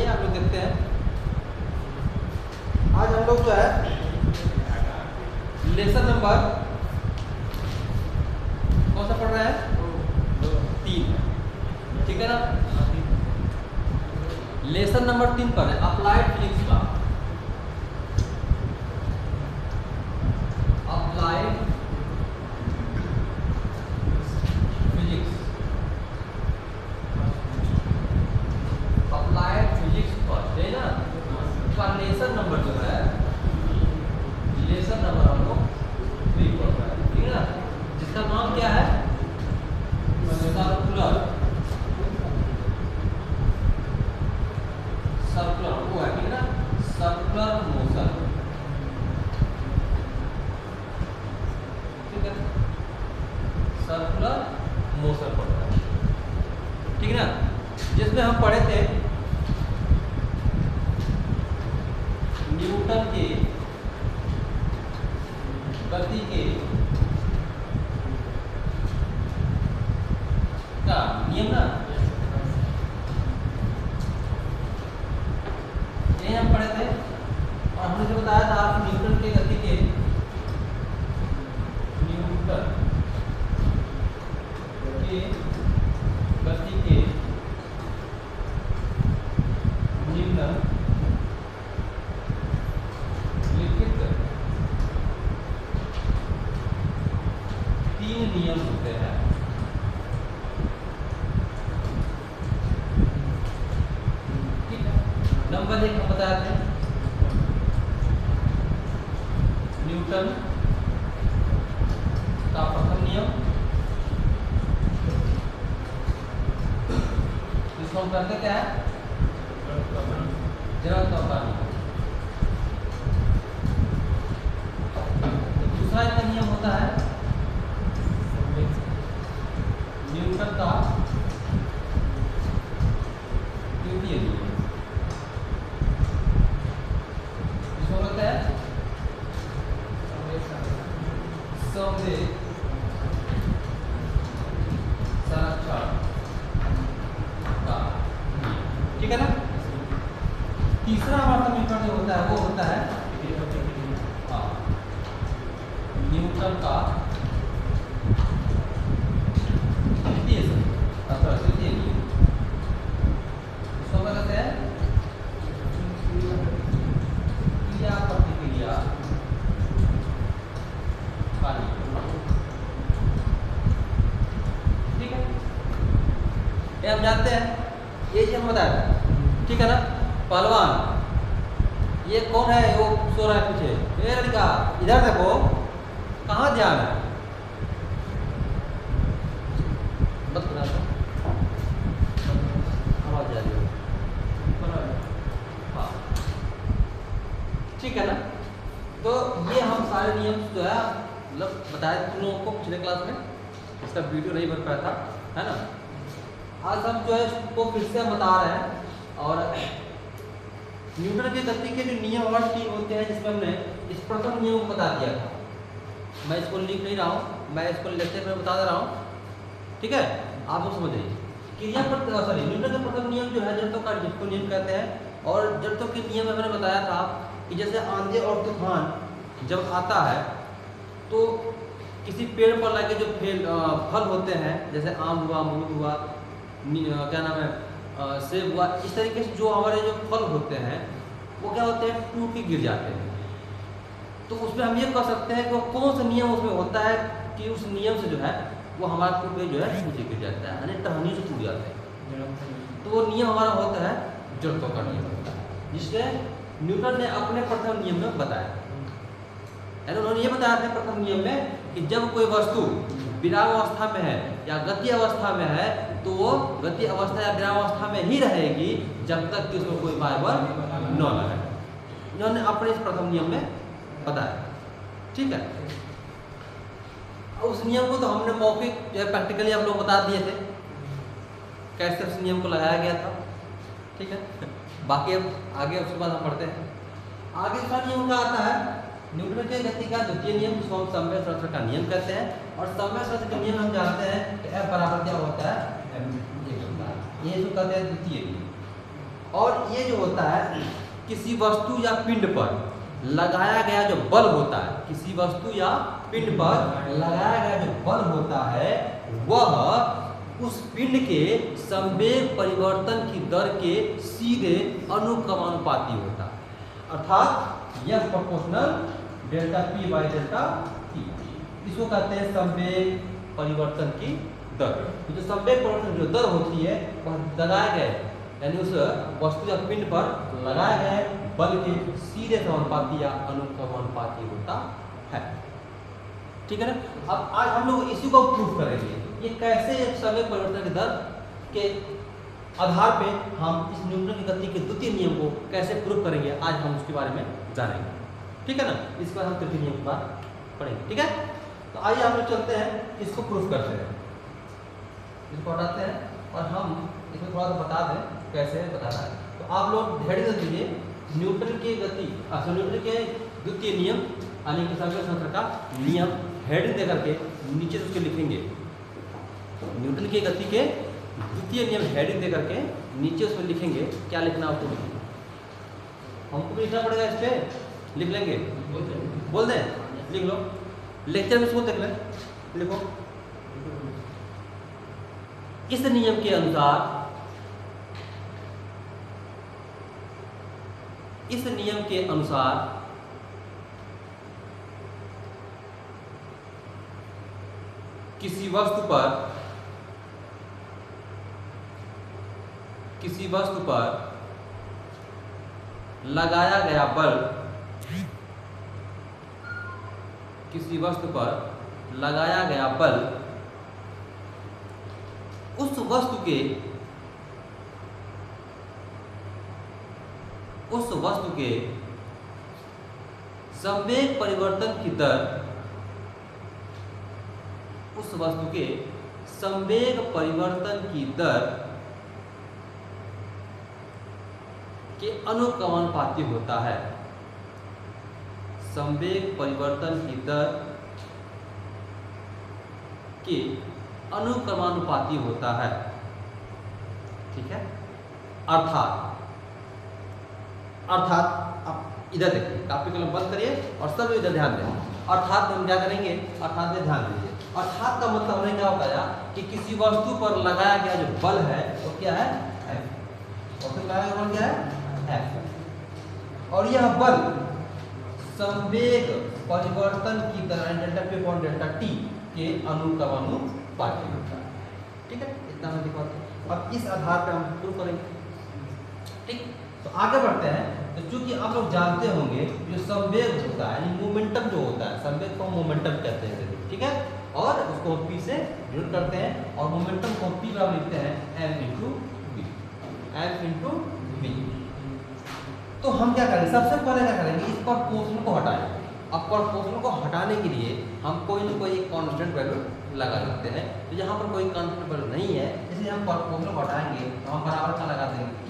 आइए आप लोग देखते हैं। आज हम लोग जो है लेसन नंबर कौन सा पढ़ रहे हैं? 3, ठीक है ना। लेसन नंबर 3 पर है अप्लाइड फिजिक्स का। अप्लाइड फिजिक्स, अप्लाइड फिजिक्स पर है ना। उसका लेसन नंबर जो है, लेसन नंबर हम लोग 3 पर है, ठीक है ना। जिसका नाम क्या है? सर्कुलर, सर्कुलर वो है, ठीक है ना। सर्कुलर मोशन, ठीक है, सर्कुलर मोशन पढ़ता है, ठीक है ना। जिसमें हम पढ़े थे न्यूटन के गति के का नियम ना, यही हम पढ़े थे। और हमने जो बताया था कि न्यूटन के गति के, न्यूटन के गति के निम्न लिखित 3 नियम होते हैं। ठीक है, नंबर 1 हम बताए थे न्यूटन का प्रथम नियम, जिसको हम कहते क्या है? जड़त्व का नियम। दूसरा इनका नियम होता है न्यूटन का द्वितीय नियम, जिसको कहते हैं संवेग संरक्षण का नियम, ठीक है ना। तीसरा हमारा समीकरण जो होता है वो होता है न्यूटन का द्वितीय नियम, इसको कहते हैं क्रिया प्रतिक्रिया का नियम, ठीक है। ये हम जानते हैं, ये चीज हम बताया, ठीक है ना। पहलवान ये कौन है? वो सो रहा है पीछे, ए लड़का इधर देखो, कहाँ ध्यान है? बस बता दो, आवाज जा रही है, हाँ, ठीक है ना। तो ये हम सारे नियम जो है मतलब बताए तुम लोगों को पिछले क्लास में, इसका वीडियो नहीं बन पाया था, है ना। आज हम जो है इसको फिर से बता रहे हैं। और न्यूटन की गति के जो नियम और 3 होते हैं, जिसमें हमने इस प्रथम नियम को बता दिया था। मैं इसको लिख नहीं रहा हूँ, मैं इसको लेक्चर में बता दे रहा हूँ, ठीक है। आप लोग समझ जाइए। क्रिया पर सॉरी न्यूटन का प्रथम नियम जो है जड़त्व का, जिसको नियम कहते हैं। और जड़त्व के नियम में मैंने बताया था कि जैसे आंधी और तूफान जब आता है तो किसी पेड़ पर लगे जो फल होते हैं, जैसे आम हुआ, अमरूद हुआ, क्या नाम है, सेब हुआ, इस तरीके से जो हमारे जो फल होते हैं वो क्या होते हैं? टूट के गिर जाते हैं। तो उसमें हम ये कह सकते हैं कि वो कौन सा नियम उसमें होता है कि उस नियम से जो है वो हमारा टूट के जो है नीचे गिर जाता है, यानी टहनी से टूट जाते हैं। तो वो नियम हमारा होता है जड़त्व का नियम होता है, जिसके न्यूटन ने अपने प्रथम नियम में बताया। यानी उन्होंने ये बताया था प्रथम नियम में कि जब कोई वस्तु विराम अवस्था में है या गति अवस्था में है तो वो गति अवस्था या विराम अवस्था में ही रहेगी जब तक कि उसमें कोई वायु बल न लगे। इन्होंने अपने इस प्रथम नियम में बताया, ठीक है। उस नियम को तो हमने मौखिक जो है प्रैक्टिकली आप लोग बता दिए थे कैसे उस नियम को लगाया गया था, ठीक है। बाकी अब आगे उसके बाद हम पढ़ते हैं। आगे का नियम क्या आता है? न्यूटन के गति का द्वितीय नियम, जिसको हम समय संरक्षण का नियम कहते हैं। और समय संरक्षण का नियम हम जानते हैं कि F बराबर क्या होता है? ये जो कहते हैं द्वितीय नियम। और ये जो होता है किसी वस्तु या पिंड पर लगाया गया जो बल होता है, किसी वस्तु या पिंड पर लगाया गया जो बल होता है वह उस पिंड के संवेग परिवर्तन की दर के सीधे अनुक्रमानुपाती होता है। अर्थात यह proportional delta P by delta T, इसको कहते हैं संवेग परिवर्तन की दर। तो जो संवेग परिवर्तन जो दर होती है वह लगाया गया यानी उस वस्तु या पिंड पर लगाया गया बल के सीधे समानुपाती या अनुक्रमानुपाती होता है। ठीक है ना। अब आज हम लोग इसी को प्रूफ करेंगे, ये कैसे संवेग परिवर्तन की दर के आधार पे हम इस न्यूटन की गति के द्वितीय नियम को कैसे प्रूफ करेंगे, आज हम उसके बारे में जानेंगे। ठीक है ना। इस बार हम तृतीय नियम की बात पढ़ेंगे। ठीक है, तो आइए हम लोग चलते हैं, इसको प्रूफ करते हैं, इसको हटाते हैं और हम इसमें थोड़ा सा बता दें कैसे बताना है। तो आप लोग ध्यान दीजिए, न्यूटन की गति न्यूटन के द्वितीय नियम यानी कि संवेग शास्त्र का नियम हेडिंग दे करके नीचे उसके लिखेंगे। न्यूटन की गति के द्वितीय नियम हेडिंग दे करके नीचे उसमें लिखेंगे। क्या लिखना आपको, हमको भी लिखना पड़ेगा, इस पे लिख लेंगे, बोल दें, लिख लो, लेक्चर में उसको देख लें, लिखो। इस नियम के अनुसार, इस नियम के अनुसार किसी वस्तु पर लगाया गया बल, किसी वस्तु पर लगाया गया बल उस वस्तु के संवेग परिवर्तन की दर, उस वस्तु के संवेग परिवर्तन की दर के अनुक्रमानुपाती होता है। संवेग परिवर्तन की दर के अनुक्रमानुपाती होता है। ठीक है। अर्थात अब इधर देखिए, कापी कलम बंद करिए और सब इधर ध्यान दें। अर्थात हम क्या करेंगे, अर्थात में ध्यान दीजिए। अर्थात का मतलब हमने क्या बताया कि किसी वस्तु पर लगाया गया जो बल है वो क्या है, F। और फिर लगाया गया बल क्या है, F। और यह बल संवेग परिवर्तन की दर delta P upon delta T के अनुक्रमानुपाती होता है। ठीक है, इतना हम दिखाते हैं। अब इस आधार पर हम प्रूव करेंगे। ठीक, तो आगे बढ़ते हैं। तो चूंकि आप लोग जानते होंगे जो संवेग होता है यानी मोमेंटम जो होता है, संवेग को मोमेंटम कहते हैं। ठीक है, और उसको P से डिनोट करते हैं और मोमेंटम को P बराबर लिखते हैं m into B, m into B. तो हम क्या करेंगे, सबसे पहले क्या करेंगे, इस प्रोपोर्शनल को हटाएंगे। अब प्रोपोर्शनल को हटाने के लिए हम कोई ना कोई एक कांस्टेंट वैल्यू लगा सकते हैं। तो यहाँ पर कोई कांस्टेंट वैल्यू नहीं है, इसलिए हम प्रोपोर्शनल को हटाएंगे तो हम बराबर का लगा देंगे k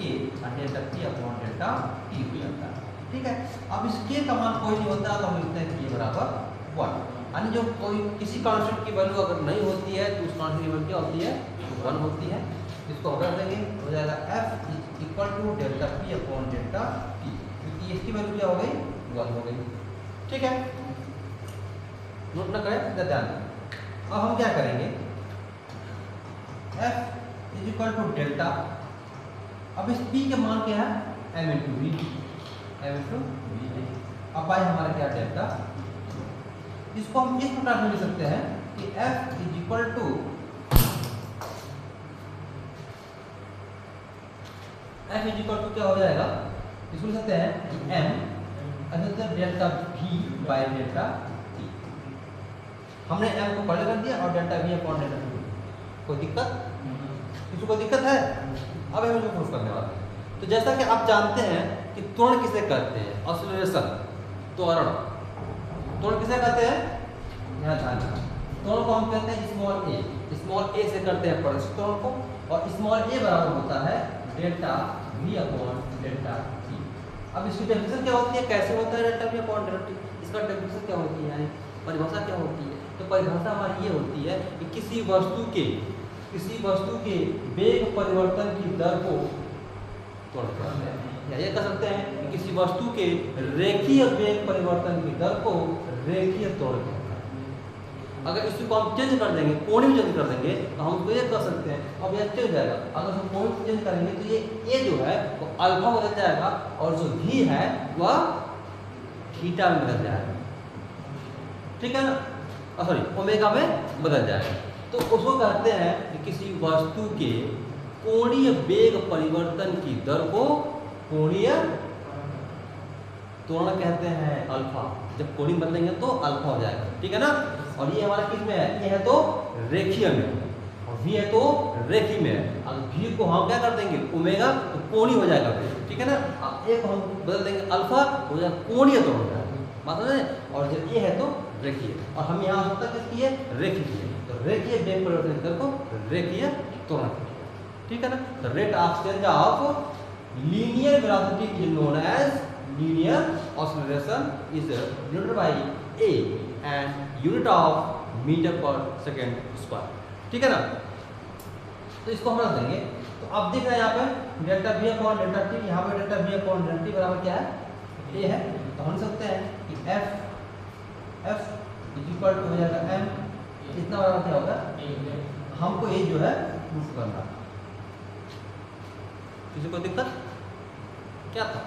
delta p upon delta t हो जाता है। ठीक है, अब इस k का मान कोई नहीं होता तो हम लिखते हैं k बराबर 1। यानी जो कोई किसी कांस्टेंट की वैल्यू अगर नहीं होती है तो उस कांस्टेंट की वैल्यू क्या होती है, 1 होती है। इसको हटा देंगे, हो जाएगा f equal to delta p upon delta t, क्योंकि इसकी वैल्यू क्या हो गई, 1 हो गई। ठीक है, नोट ना करें, ध्यान दें। अब हम क्या करेंगे, f is equal to delta, अब इस p के मान क्या है, m इंटू वी, अब आए हमारा क्या डेल्टा। इसको हम इस प्रकार से लिख सकते हैं कि f इज इक्वल टू क्या हो जाएगा, इसको लिख सकते हैं m delta v by delta t। हमने m को पहले कर दिया और delta v upon delta t। कोई दिक्कत, इसको कोई दिक्कत है? अब हम इसको प्रूफ करने वाले हैं। तो जैसा कि आप जानते हैं कि त्वरण किसे कहते हैं, ऑसिलेशन, त्वरण किसे कहते हैं, यहाँ ध्यान देना। त्वरण को हम कहते हैं स्मॉल a से करते हैं परिष्कृत त्वरण को, और स्मॉल a बराबर होता है delta v upon delta t। अब इसकी डेफिनेशन क्या होती है, कैसे होता है delta v upon delta t, इसका डेफिनेशन क्या होती है, यानी परिभाषा क्या होती है। तो परिभाषा हमारी ये होती है कि किसी वस्तु के वेग परिवर्तन की दर को त्वरण कहते हैं। या ये कह सकते हैं कि किसी वस्तु के रेखीय वेग परिवर्तन की दर को रेखीय त्वरण कहते हैं। अगर इसी को हम चेंज कर देंगे, कोण भी चेंज कर देंगे, तो हम उसको ये कह सकते हैं, अब यह चेंज हो जाएगा। अगर हम कोण चेंज करेंगे तो ये जो है वो अल्फा बदल जाएगा और जो भी है वह थीटा में बदल जाएगा, ठीक है ना, सॉरी ओमेगा में बदल जाएगा। तो उसको कहते हैं कि किसी वस्तु के कोणीय वेग परिवर्तन की दर को कोणीय त्वरण कहते हैं, अल्फा। जब कोणीय बदलेंगे तो अल्फा हो जाएगा, ठीक है ना। और ये हमारा किस में है, ये है तो रेखीय में, और v है तो रेखी में है। अगर v को हम क्या कर देंगे ओमेगा, तो कोणीय हो जाएगा, ठीक है ना। अब एक हम बदल देंगे अल्फा, हो जाएगा कोणीय त्वरण हो जाएगा, बात समझ रहे हैं। और जब ये है तो रेखीय, और हम यहाँ आवश्यकता किसकी है, रेखी की है, तो रेखीय वेग परिवर्तन की दर को रेखीय त्वरण, ठीक है ना। The rate of change of linear velocity is known as linear oscillation is denoted by a and unit of meter per second square, ठीक है ना। तो इसको हम रख देंगे। तो अब देख रहे हैं यहाँ पे delta v upon delta t, यहाँ पे delta v upon delta t बराबर क्या है, a है। तो हम सकते हैं कि f इक्वल टू हो जाएगा m, इतना बराबर क्या होगा, हमको ये जो है प्रूफ करना। किसी को दिक्कत क्या था,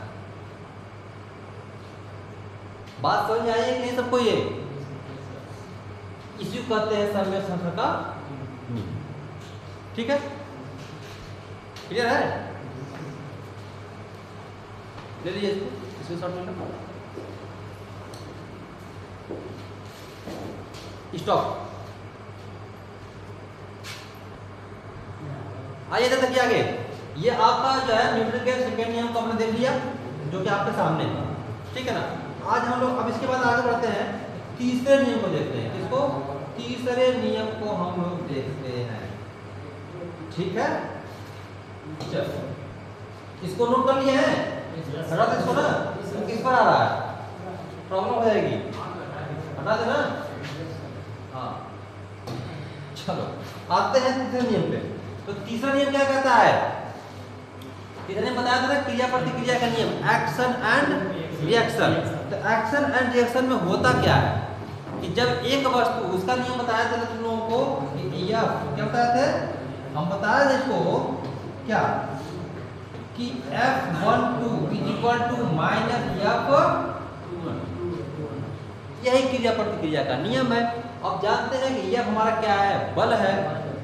बात समझ में आई है कि नहीं सबको। ये इसी को कहते हैं समय शास्त्र का नियम, ठीक है, क्लियर है। ले लीजिए इसको शॉर्ट में स्टॉप। आइए देखिए आगे, ये आपका जो है न्यूटन के सेकंड नियम को हमने देख लिया, जो कि आपके सामने है, ठीक है ना। आज हम लोग अब इसके बाद आगे बढ़ते हैं, तीसरे नियम को देखते हैं। किसको, तीसरे नियम को हम लोग देखते हैं, ठीक है। चलो इसको नोट कर लिए हैं, हटा दे इसको ना, किस पर आ रहा है, प्रॉब्लम हो जाएगी, हटा देना। हाँ चलो आते हैं तीसरे नियम पे। तो तीसरा नियम क्या कहता है, तीसरा नियम बताया था ना, क्रिया प्रतिक्रिया का नियम, एक्शन एंड रिएक्शन। तो एक्शन एंड रिएक्शन में होता क्या है कि जब एक वस्तु, उसका नियम बताया था तुम लोगों को कि यह क्या बताया थे, हम बताया था इसको क्या कि F12 is equal to minus F21, यही क्रिया प्रतिक्रिया का नियम है। अब जानते हैं कि यह हमारा क्या है, बल है,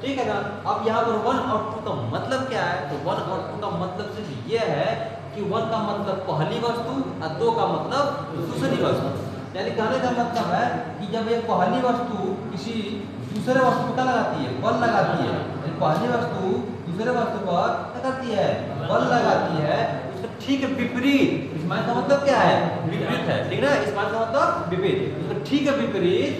ठीक है ना। अब यहाँ पर 1 और 2 का मतलब क्या है, तो 1 और 2 का मतलब सिर्फ ये है कि 1 का मतलब पहली वस्तु और 2 का मतलब दूसरी वस्तु। यानी कहने का मतलब है कि जब एक पहली वस्तु किसी दूसरे वस्तु पर क्या लगाती है, बल लगाती है, पहली वस्तु दूसरे वस्तु पर क्या करती है, बल लगाती है, उसका ठीक विपरीत, इस मान का मतलब क्या है, विपरीत है, ठीक है ना। इस मान का मतलब विपरीत, उसका ठीक विपरीत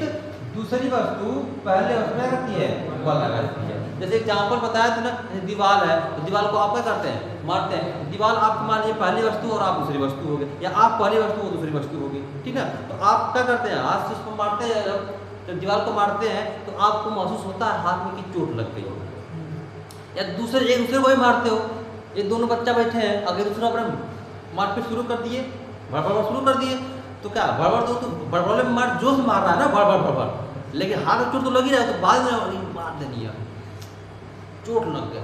दूसरी वस्तु पहले वस्तु क्या करती है, बल लगाती है। जैसे एग्जाम्पल बताया था ना, दीवार है, तो दीवार को आप क्या करते हैं, मारते हैं। दीवार आप मान लीजिए पहली वस्तु और आप दूसरी वस्तु हो गए, या आप पहली वस्तु और दूसरी वस्तु हो गई, ठीक है। तो आप क्या करते हैं, हाथ से उसको मारते हैं, जब दीवार को मारते हैं तो आपको महसूस होता है हाथ में कि चोट लग गई, या एक दूसरे को ही मारते हो। ये दोनों बच्चा बैठे हैं, अगर दूसरा अपने मारपीट शुरू कर दिए, भड़बड़ शुरू कर दिए, तो क्या भड़बड़ तो भड़बड़ में मार जोश मार रहा है ना, भड़बड़, लेकिन हाथ में चोट तो लग ही रहा है, तो बाद में मार देनी है, चोट लग गया,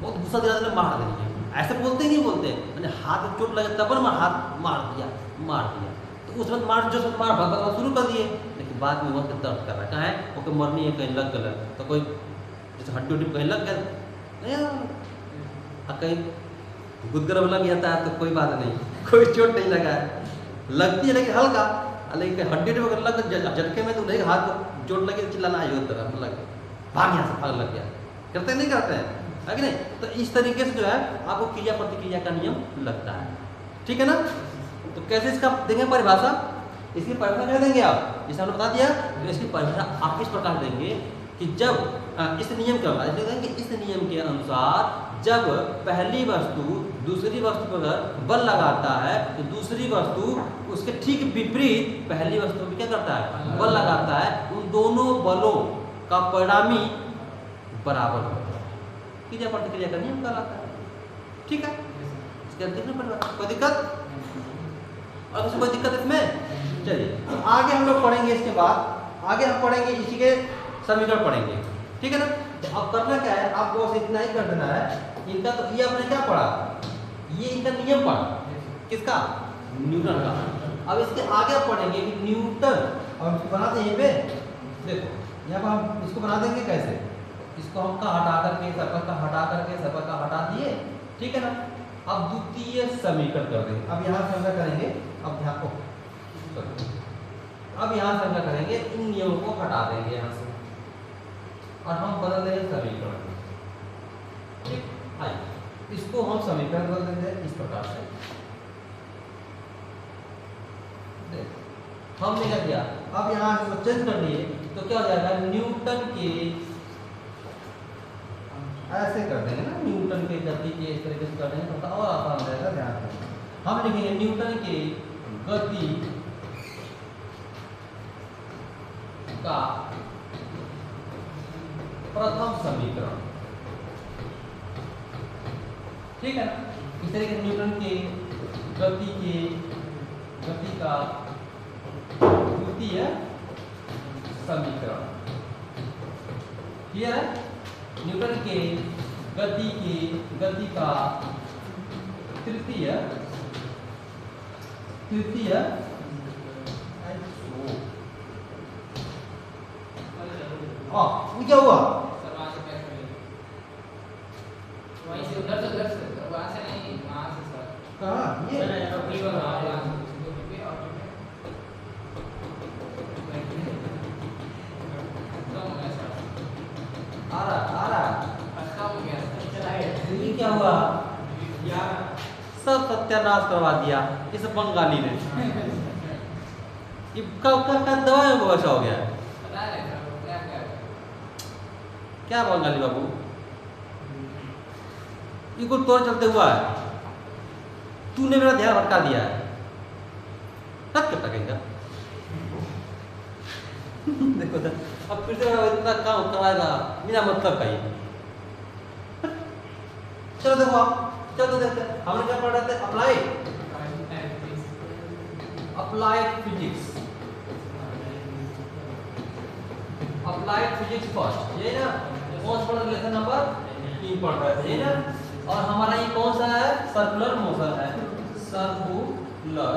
बहुत गुस्सा दिला देना, मार देनी है। ऐसे बोलते ही नहीं बोलते, मैंने हाथ में चोट लगे तब मैं हाथ मार दिया, तो उस वक्त मार जो मार भड़बड़ शुरू कर दिए, लेकिन बाद में वक्त दर्द कर रहा है, कहाँ है, वो मरनी है, कहीं लग गया, तो कोई जैसे हड्डी उड्डी कहीं लग गया नहीं, कहीं गुदगरब लग जाता है तो कोई बात नहीं, कोई चोट नहीं लगा है, लगती है लेकिन हल्का, लेकिन हड्डी उड्डी लग झटके में तो नहीं, हाथ को चोट लगी तो चिल्लाना आई होता है, लग भाग यहाँ से, भाग लग गया, करते नहीं करते हैं, है कि नहीं। तो इस तरीके से जो है आपको क्रिया प्रतिक्रिया का नियम लगता है, ठीक है ना। तो कैसे इसका देंगे परिभाषा, इसकी परिभाषा क्या देंगे आप, जैसे हमने बता दिया, तो इसकी परिभाषा आप इस प्रकार देंगे कि जब इस नियम के अनुसार, इस नियम के अनुसार जब पहली वस्तु दूसरी वस्तु पर बल लगाता है, तो दूसरी वस्तु उसके ठीक विपरीत पहली वस्तु पर क्या करता है, बल लगाता है, उन दोनों बलों का परिणामी बराबर होता है, क्रिया प्रतिक्रिया का नियम कहलाता है, ठीक है। क्या देखना पड़ रहा है? कोई दिक्कत? और कुछ कोई दिक्कत इसमें? चलिए तो आगे हम लोग पढ़ेंगे, इसके बाद आगे हम पढ़ेंगे इसी के समीकरण पढ़ेंगे, ठीक है ना। तो अब करना क्या है, आपको बस इतना ही कर देना है। इनका तो ये आपने क्या पढ़ा, ये इनका नियम पढ़ा, किसका? न्यूटन का। अब इसके आगे आप पढ़ेंगे कि न्यूटन, और इसको बनाते हैं यहीं पे, देखो यहाँ पर हम इसको बना देंगे कैसे, इसको हम का हटा करके सर्कल का हटा करके सर्कल का हटा दिए, ठीक है ना। अब द्वितीय समीकरण कर देंगे। अब यहाँ से हम करेंगे, अब ध्यान को अब यहाँ से हम करेंगे, इन नियमों को हटा देंगे यहाँ से और हम बदल देंगे समीकरण, ठीक। आइए इसको हम समीकरण बदल देंगे इस प्रकार से। हमने क्या किया, अब यहाँ इसको चेंज कर लिए तो क्या हो जाएगा, न्यूटन के ऐसे कर देंगे ना, न्यूटन के गति के इस तरीके से कर देंगे तो और आसान रहेगा। ध्यान रखें, हम लिखेंगे न्यूटन के गति का प्रथम समीकरण, ठीक है ना। इस तरीके से न्यूटन के गति का द्वितीय समीकरण, क्लियर है। न्यूटन के गति का तृतीय ये क्या हुआ, वहीं से उधर से वहां से नहीं, वहां से सर कहाँ ये आ रहा ये क्या हुआ, सब सत्यानाश करवा दिया इस बंगाली ने। ये कब दवाई को बचा हो गया है, क्या बंगाली बाबू, ये कुछ तोड़ चलते हुआ है, तूने मेरा ध्यान भटका दिया है, तब क्या टकेगा। देखो तो अब फिर से इतना काम कराएगा बिना मतलब का ही। चलो देखो आप, चलो देखते हैं हमने क्या पढ़ा था, अप्लाइड फिजिक्स फर्स्ट, ये ना कौन सा पढ़ा, लेसन नंबर 3 पढ़ रहे थे, ये ना। और हमारा ये कौन सा है, सर्कुलर मोशन है, सर्कुलर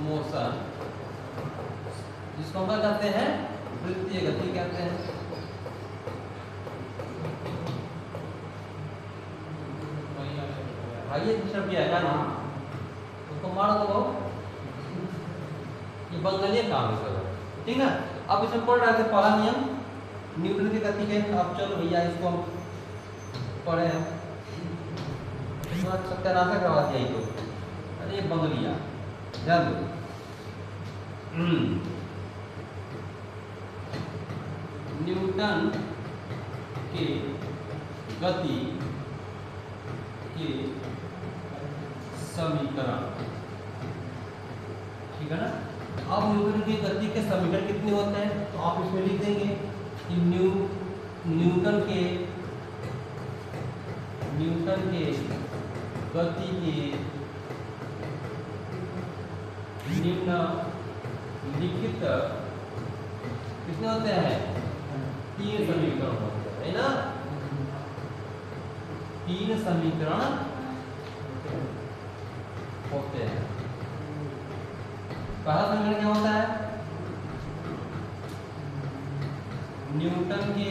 मोशन, जिसको हम क्या कहते हैं, वृत्तीय गति कहते हैं। भाई ये डिस्टर्ब किया है ना, उसको मार दो, ये बंगाली काम है सब, ठीक ना। अब इसमें पढ़ रहे थे पहला नियम न्यूटन की गति के। अब चलो भैया इसको हम पढ़े हैं, सत्यानाश करवा दिया तो, अरे बंगलिया ध्यान दो। न्यूटन के गति के समीकरण, ठीक है ना। अब न्यूटन की गति के समीकरण कितने होते हैं, तो आप इसमें लिख देंगे कि न्यूटन के गति के निम्नलिखित कितने होते हैं, 3 समीकरण होते हैं, है ना। 3 समीकरण होते हैं। पहला समीकरण क्या होता है, न्यूटन के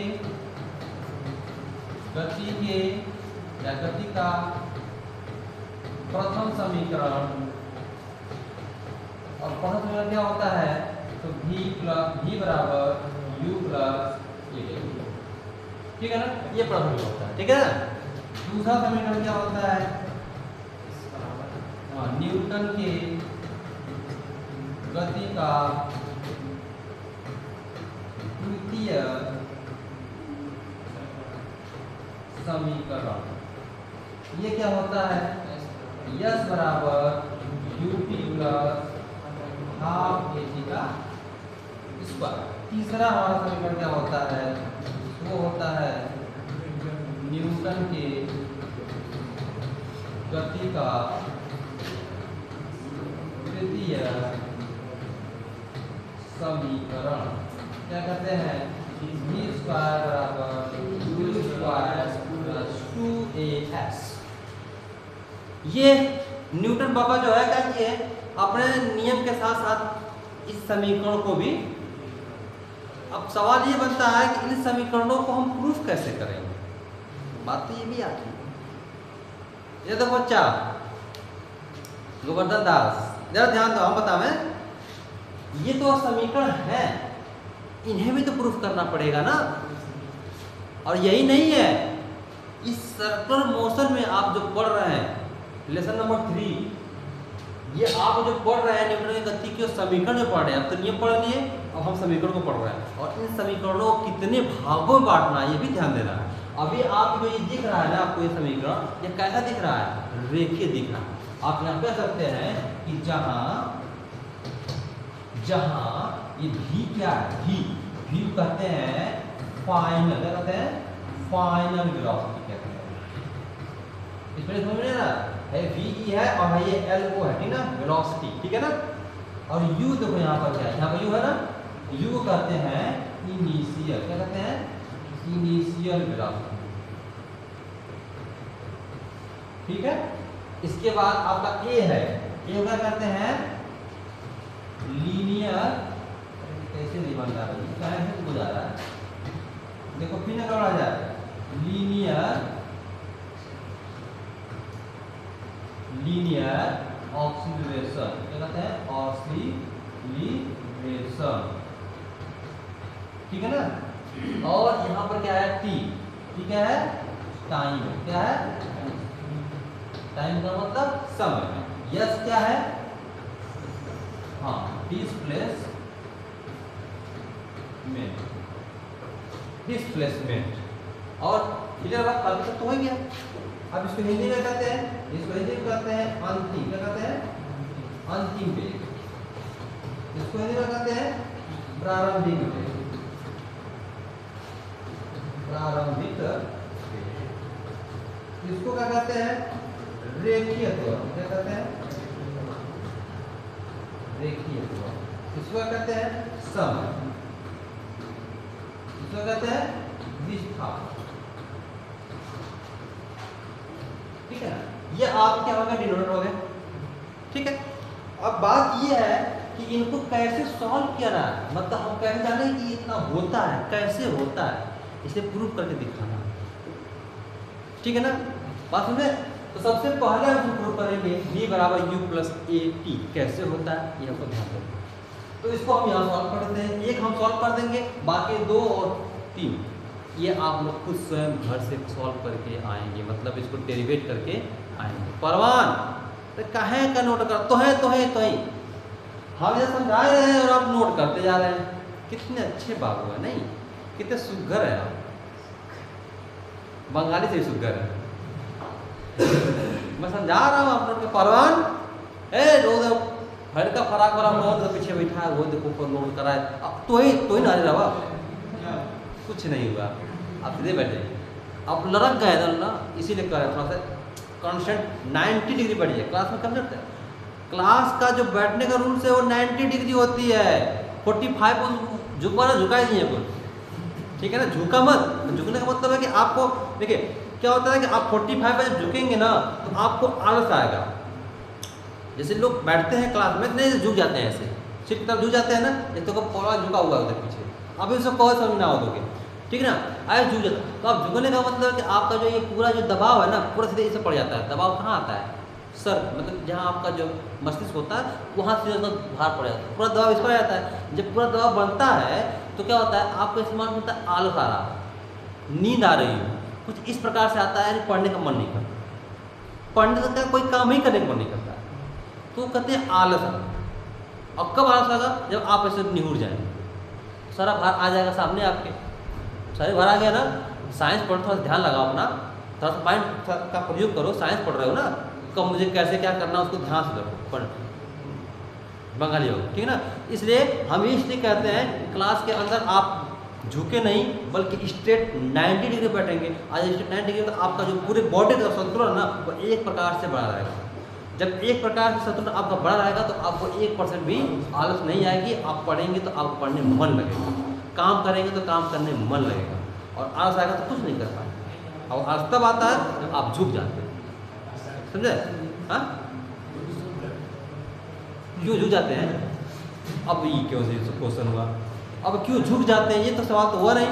गति का प्रथम समीकरण, और प्रथम समीकरण क्या होता है, तो v बराबर u प्लस a, ठीक है ना, ये प्रथम समीकरण होता है, ठीक है ना। दूसरा समीकरण क्या होता है, न्यूटन के गति का द्वितीय समीकरण, ये क्या होता है, यस बराबर यूटी प्लस हाफ एसी का स्क्वायर। तीसरा हमारा समीकरण क्या होता है, वो होता है न्यूटन के गति का तृतीय समीकरण क्या कहते हैं? v स्क्वायर बराबर u स्क्वायर प्लस 2as। ये न्यूटन बाबा जो है क्या किए, अपने नियम के साथ साथ इस समीकरण को भी। अब सवाल ये बनता है कि इन समीकरणों को हम प्रूफ कैसे करेंगे? बात तो ये भी आती है। ये देखो बच्चा गोवर्धन दास, जरा ध्यान दो, हम बतावें, ये तो समीकरण है, इन्हें भी तो प्रूफ करना पड़ेगा ना। और यही नहीं है, इस सर्कुलर मोशन में आप जो पढ़ रहे हैं लेसन नंबर 3, ये आप जो पढ़ रहे हैं न्यूटन की गति के समीकरण में पढ़ रहे हैं। अब तो नियम पढ़ लिए, अब हम समीकरण को पढ़ रहे हैं, और इन समीकरणों को कितने भागों में बांटना है ये भी ध्यान देना है। अभी आप जो ये दिख रहा है ना आपको, ये समीकरण ये कैसा दिख रहा है? रेखीय दिख रहा है। आप यहाँ कह सकते हैं कि जहां ये v क्या है? v कहते हैं फाइनल, क्या कहते हैं? फाइनल वेलोसिटी कहते हैं। इसमें समझ में ना है, v है और ये l को है, ठीक ना, वेलोसिटी, ठीक है ना। और u देखो यहाँ पर क्या है, यहाँ पर u है ना, u को कहते हैं इनिशियल, क्या कहते हैं? इनिशियल वेलोसिटी, ठीक है। इसके बाद आपका a है, a क्या कहते हैं? लीनियर, कैसे नहीं बन रहा है, क्या है हो जा रहा है, देखो फिर ना आ जाए, लीनियर ऑक्सीलरेशन, क्या कहते हैं? ऑक्सीलरेशन, ठीक है ना। और यहाँ पर क्या है? t, ठीक है, टाइम, क्या है? टाइम का मतलब समय। यस क्या है? हाँ, डिस्प्लेसमेंट, और क्लियर बात, अभी तक तो हो गया। अब इसको हिंदी में कहते हैं, इसको हिंदी में कहते हैं अंतिम, क्या कहते हैं? अंतिम वेग। इसको हिंदी में कहते हैं प्रारंभिक वेग, प्रारंभिक वेग। इसको क्या कहते हैं? रेखीय त्वरण, क्या कहते हैं? रेखीय त्वरण। इसको क्या कहते हैं? समय। इसको कहते हैं विस्थापन, ठीक है ना। ये आप क्या हो गया? डिनोमिनेटर हो गया, ठीक है। अब बात ये है कि इनको कैसे सॉल्व किया ना, मतलब हम कैसे जाने कि इतना होता है, कैसे होता है, इसे प्रूव करके दिखाना, ठीक है ना। बात में तो सबसे पहले हम प्रूव करेंगे v बराबर u प्लस a t कैसे होता है, ये हमको ध्यान देना। तो इसको हम यहाँ सॉल्व कर देते हैं, एक हम सॉल्व कर देंगे, बाकी 2 और 3 ये आप लोग खुद स्वयं घर से सॉल्व करके आएंगे, मतलब इसको डेरिवेट करके आएंगे। परवान तो कहे का नोट कर, तो है हम ये समझा रहे हैं और आप नोट करते जा रहे हैं। कितने अच्छे बाबू है, नहीं? कितने सुघर है आप, बंगाली से सुघर है। मैं समझा रहा हूँ आप लोग के। परवान रोज हर का फराक वाला बहुत पीछे बैठा है, वो देखो पर नोट करा है। अब तो ही ना रहा, कुछ नहीं हुआ, आप सीधे बैठे, आप लड़क गए ना, इसीलिए कह रहे थोड़ा सा कॉन्स्टेंट 90 डिग्री बढ़िए। क्लास में कब लगता है? क्लास का जो बैठने का रूल्स है वो 90 डिग्री होती है। 45 झुका ही नहीं है कुछ, ठीक है ना। झुका मत, झुकने का मतलब है कि आपको देखिए क्या होता है कि आप 45 पे जब झुकेंगे ना तो आपको आलस आएगा। जैसे लोग बैठते हैं क्लास में, नहीं झुक जाते हैं, ऐसे सीट की तरफ झुक जाते हैं ना, ये तो पूरा झुका हुआ है उधर पीछे, आप इसको कहो समझ ना हो दोगे, ठीक है ना। आए झुक जाता, तो आप झुकने का मतलब कि आपका जो ये पूरा जो दबाव है ना पूरा सीधे इसे पड़ जाता है। दबाव कहाँ आता है? सर, मतलब जहाँ आपका जो मस्तिष्क होता है वहाँ से उसका भार पड़ जाता है, पूरा दबाव इस पर आ जाता है। जब पूरा दबाव बनता है तो क्या होता है? आपको इस्तेमाल होता है आलस आ रहा, नींद आ रही हो, कुछ इस प्रकार से आता है, पढ़ने का मन नहीं करता, पढ़ने का कोई काम ही करने का मन नहीं करता, तो कहते हैं आलस आ। और कब आलस आएगा? जब आप ऐसे निहुर जाएंगे, सारा भार आ जाएगा सामने आपके, सारे भार आ गया ना। साइंस पढ़ो, थोड़ा ध्यान लगाओ अपना, थोड़ा सा माइंड का प्रयोग करो। साइंस पढ़ रहे हो ना, कब मुझे कैसे क्या करना उसको ध्यान से करो, पढ़ बंगाली हो, ठीक है ना। इसलिए हम इसलिए कहते हैं क्लास के अंदर आप झुके नहीं बल्कि स्ट्रेट 90 डिग्री बैठेंगे। आज स्ट्रेट 90 डिग्री तो आपका जो पूरे बॉडी का संतुलन ना वो एक प्रकार से बना रहेगा। जब एक प्रकार से संतुलन आपका बड़ा रहेगा तो आपको 1% भी आलस नहीं आएगी। आप पढ़ेंगे तो आपको पढ़ने में मन लगेगा, काम करेंगे तो काम करने में मन लगेगा, और आलस आएगा तो कुछ नहीं कर पाएंगे। और आलस तब आता है जब आप झुक जाते हैं, समझे? हाँ, क्यों झुक जाते हैं? अब ये क्यों से क्वेश्चन हुआ, अब क्यों झुक जाते हैं, ये तो सवाल तो हुआ नहीं।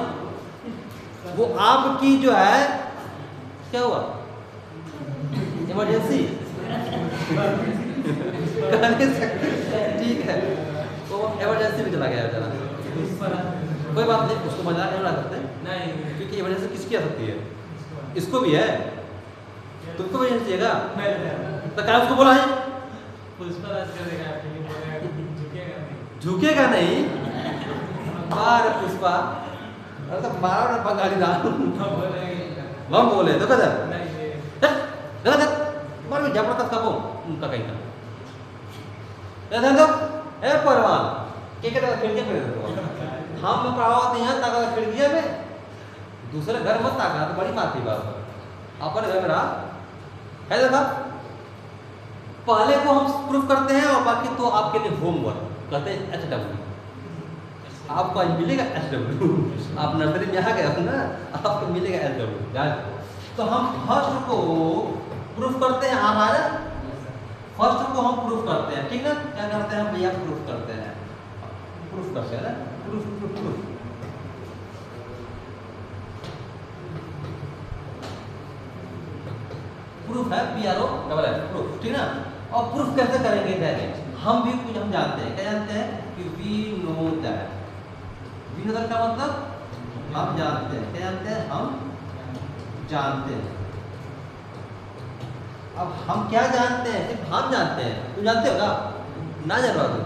वो आपकी जो है क्या हुआ, इमरजेंसी ठीक है, तो इमरजेंसी में चला गया बेचारा, कोई बात नहीं, उसको मजाक नहीं उड़ा सकते नहीं, क्योंकि इमरजेंसी किसकी आ सकती है, इसको भी है, तुमको भी इमरजेंसी है तो क्या उसको बोला है झुकेगा नहीं, मार पुष्पा, अरे तो मारो ना बंगाली दान हम बोले तो कदर गलत मार में जबरदस्त कबो उनका कहीं का दे दो ए परवान के खिड़की पे दे हम पढ़ाते हैं ताका खिड़की में दूसरे घर मत ताका तो बड़ी मारती बात अपन घर में रहा है। देखा पहले को हम प्रूफ करते हैं और बाकी तो आपके लिए होमवर्क कहते हैं HW, आपको आज मिलेगा HW, आप नर्सरी में आ गए हो ना, आपको मिलेगा HW। तो हम फर्स्ट को प्रूफ करते हैं, हमारा फर्स्ट को हम प्रूफ करते हैं, ठीक ना, क्या करते हैं भैया, प्रूफ करते हैं, प्रूफ करते हैं ना, प्रूफ प्रूफ प्रूफ प्रूफ है PRO डबल F प्रूफ, ठीक ना। और प्रूफ कैसे करेंगे, डायरेक्ट हम भी कुछ हम जानते हैं, क्या जानते हैं कि we know that, we know that का मतलब हम जानते हैं, क्या जानते हैं, हम जानते हैं। अब हम क्या जानते हैं, सिर्फ हम जानते हैं, तुम जानते हो क्या, ना जानवा दो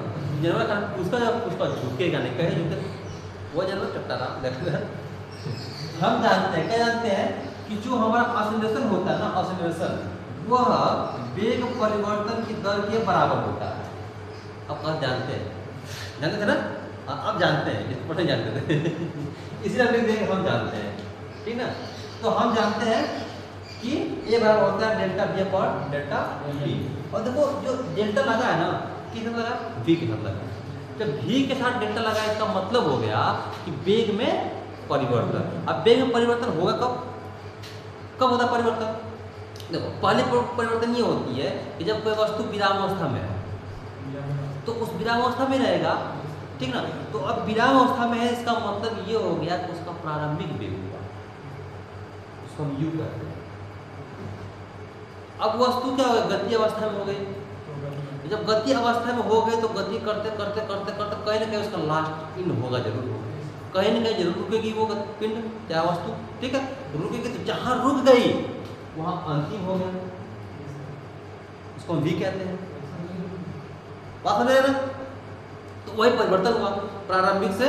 जानवर का उसका झुकेगा नहीं, कहे झुके वो जानवर चट्टा रहा। हम जानते हैं, क्या जानते हैं कि जो हमारा ऑसिलेशन होता है ना, ऑसिलेशन वह वेग परिवर्तन की दर के बराबर होता है। अब आप जानते थे ना, अब जानते हैं, इस पर जानते थे इसलिए देख हम जानते हैं, ठीक ना। तो हम जानते हैं कि ये बराबर होता है डेल्टा V पर डेल्टा V, और देखो जो डेल्टा लगा है ना, किस साथ लगा, V के साथ लगा। जब V के साथ डेल्टा लगा इसका मतलब हो गया कि वेग में परिवर्तन। अब वेग में परिवर्तन होगा कब, कब होता परिवर्तन, देखो पहले परिवर्तन ये होती है कि जब कोई वस्तु विरामावस्था में है तो उस विरामावस्था में रहेगा, ठीक ना। तो अब विरामावस्था में है, इसका मतलब ये हो गया कि उसका प्रारंभिक वेग हुआ, उसको हम U कहते हैं। अब वस्तु क्या हो गई, गति अवस्था में हो गई। जब गति अवस्था में हो गई तो गति करते करते करते करते कहीं ना कहीं उसका लास्ट इन होगा, जरूर होगा, कहीं ना कहीं जरूर रुकेगी वो पिंड क्या वस्तु, ठीक है, रुकेगी। तो जहां रुक गई वहां अंतिम हो गया, उसको हम V कहते हैं, बात समझ रहे ना। तो वही परिवर्तन हुआ, प्रारंभिक से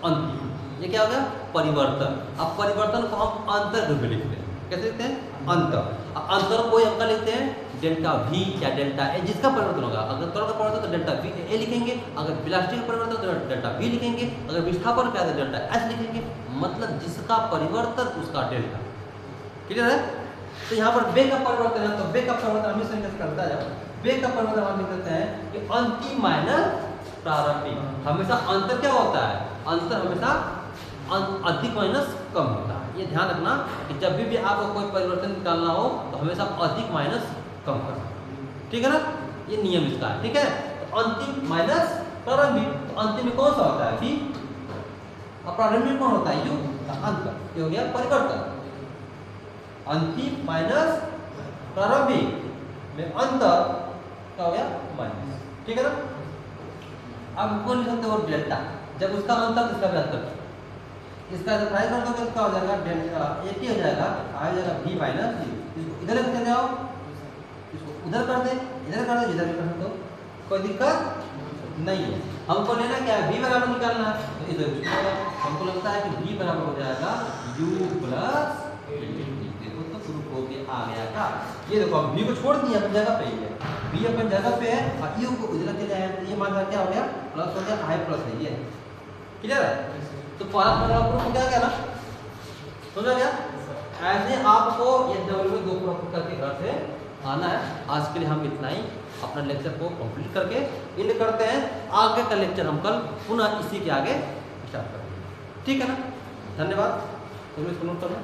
अंतिम, ये क्या हो गया परिवर्तन। अब परिवर्तन को हम अंतर रूप में लिखते हैं, कैसे लिखते हैं, अंतर। अंतर कोई अंक लिखते हैं डेल्टा V या डेल्टा A, जिसका परिवर्तन होगा, अगर त्वरण का परिवर्तन तो डेल्टा V A लिखेंगे, अगर विलास्टिक का परिवर्तन तो डेल्टा V लिखेंगे, अगर विस्थापन का है तो डेल्टा S लिखेंगे, मतलब जिसका परिवर्तन उसका डेल्टा, क्लियर है। तो यहाँ पर वेग का परिवर्तन है, तो वेग का परिवर्तन हमेशा कैसे करता है, वेग का परिवर्तन हम लिख देते हैं कि अंतिम माइनस प्रारंभिक। हमेशा अंतर क्या होता है, अंतर हमेशा अधिक माइनस कम होता है। ये ध्यान रखना कि जब भी आपको कोई परिवर्तन निकालना हो तो हमेशा अधिक माइनस कम करना, ठीक है ना, ये नियम इसका है, ठीक है। तो अंतिम माइनस प्रारंभिक, तो अंतिम में कौन सा होता है V, और प्रारंभिक कौन होता है U, अंतर, ये हो गया परिवर्तन। अंतिम माइनस प्रारंभिक में अंतर क्या हो गया माइनस, ठीक है ना। अब कौन लिख सकते हो डेल्टा, जब उसका अंतर इसका भी अंतर, इसका जब ट्राई कर दोगे तो क्या हो जाएगा, डेल्टा A हो जाएगा, आ जाएगा V माइनस V। इसको इधर लेके जाओ, इसको उधर कर दे, इधर कर दो, इधर कर दो, कोई दिक्कत नहीं है। हमको लेना क्या है, V बराबर निकालना है, तो इधर हमको लगता है कि V बराबर हो जाएगा U प्लस देखो तो प्रूफ हो गया, आ गया का। ये देखो हम V को छोड़ दिया, अपनी जगह पे ही है, V अपनी जगह पे है, और U को उधर के जाए, ये मान क्या हो गया, प्लस हो गया, I प्लस है, ये क्लियर है। तो पारक पैराग्राफ प्रूफ क्या क्या ना समझा गया। ऐसे आपको ये डबल में 2 प्रूफ करके घर से आना है। आज के लिए हम इतना ही अपना लेक्चर को कंप्लीट करके इन करते हैं। आगे का लेक्चर हम कल पुनः इसी के आगे स्टार्ट करेंगे, ठीक है ना। धन्यवाद। तुम इसको नोट करो।